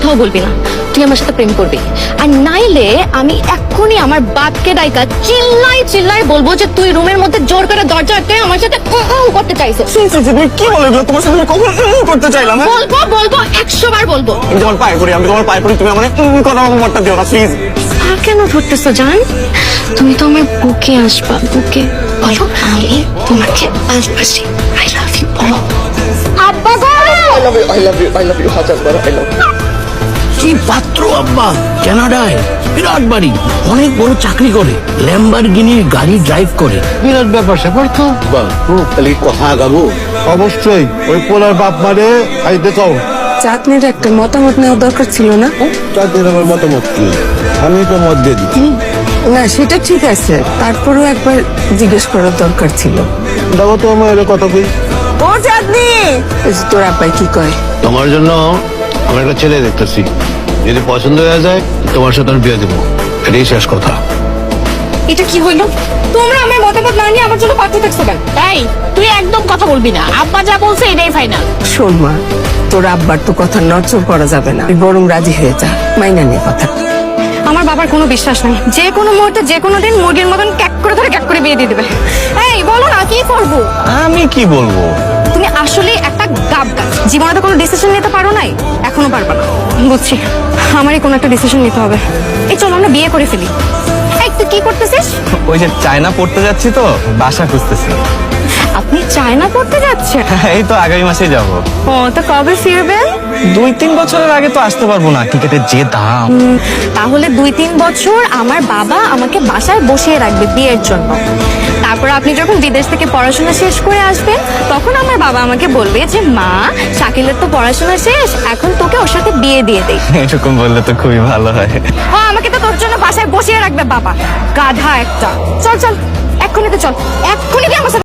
কথাও বলবি না, তুই আমার সাথে প্রেম করবি। আর নাইলে আমি এক্ষুনি আমার বাপকে ডাইকা চিল্লাই চিল্লাই বলবো যে তুই রুমের মধ্যে জোর করে দরজা আটকে আমার সাথে করতে চাইছিস। তুমি কি বলে এগুলো? তোমার সাথে আমি কখন করতে চাইলাম? বলবো বলবো 100 বার বলবো। আমি তোমার পায়ে পড়ি, তুমি আমার কথা মতটা দিও না প্লিজ। কেন ধরতেছো জান? তুমি তো আমার বুকে আসবা, বুকে। বলো আমি তোমাকে ভালোবাসি। I love you. আব্বা গো, I love you হাজার বার I love you। কি পাত্র আব্বা, কানাডায় বিরাট বাড়ি, অনেক বড় চাকরি করে, ল্যাম্বরগিনির গাড়ি ড্রাইভ করে, বিরাট ব্যাপার স্যাপার তো। তাহলে কথা আগাবো? অবশ্যই ওই পোলার বাপ মারে আইতে কও। চাঁদনির একটা মতামত নেওয়া দরকার ছিল না? তাদের আমার মতামত কি? আমি তো মত দিয়ে দিচ্ছি। না সেটা ঠিক আছে, তারপরেও একবার জিজ্ঞেস করার দরকার ছিল। দেখো তো আমার এর কথা কই। ও চাঁদনি, এই যে তোর আব্বাই কি কয়? তোমার জন্য আমি একটা ছেলে দেখতেছি, যদি পছন্দ হয়ে যায় তোমার সাথে আমি বিয়ে দেবো, এটাই শেষ কথা। এটা কি হইলো? তোমরা আমার মতামত না নিয়ে আমার জন্য পাঠিয়ে থাকছো কেন? এই তুই একদম কথা বলবি না, আব্বা যা বলছে এটাই ফাইনাল। শোন মা, তোর আব্বার তো কথা নড়চড় করা যাবে না, তুই বরং রাজি হয়ে যা, মাইনা নিয়ে কথা। আমার বাবার কোনো বিশ্বাস নাই, যে কোনো মুহূর্তে যে কোনো দিন মুরগির মতন ক্যাক করে ধরে ক্যাক করে বিয়ে দিয়ে দেবে। এই বলো না কি করবো? আমি কি বলবো? তুমি আসলে একটা গাব গাছ, জীবনে তো কোনো ডিসিশন নিতে পারো নাই, এখনো পারবা না। বুঝছি, আমারই কোনো একটা ডিসিশন নিতে হবে। এই চলো আমরা বিয়ে করে ফেলি। এই তুই কি করতেছিস? ওই যে চায়না পড়তে যাচ্ছি তো, বাসা খুঁজতেছি। আপনি চায়না পড়তে যাচ্ছেন? এই তো আগামী মাসেই যাবো। ও তো কবে ফিরবেন? 2-3 বছরের আগে তো আসতে পারবো না, টিকেটের যে দাম। তাহলে 2-3 বছর আমার বাবা আমাকে বাসায় বসিয়ে রাখবে বিয়ের জন্য। তারপর আপনি যখন বিদেশ থেকে পড়াশোনা শেষ করে আসবেন, তখন আমার বাবা আমাকে বলবে যে মা, শাকিলের তো পড়াশোনা শেষ, এখন তোকে ওর সাথে বিয়ে দিয়ে দেই। এরকম বললে তো খুবই ভালো হয়। আমাকে তো তোর জন্য বাসায় বসিয়ে রাখবে বাবা, গাধা একটা। চল চল, এক্ষুনি তো চল, এক্ষুনি তুই আমার সাথে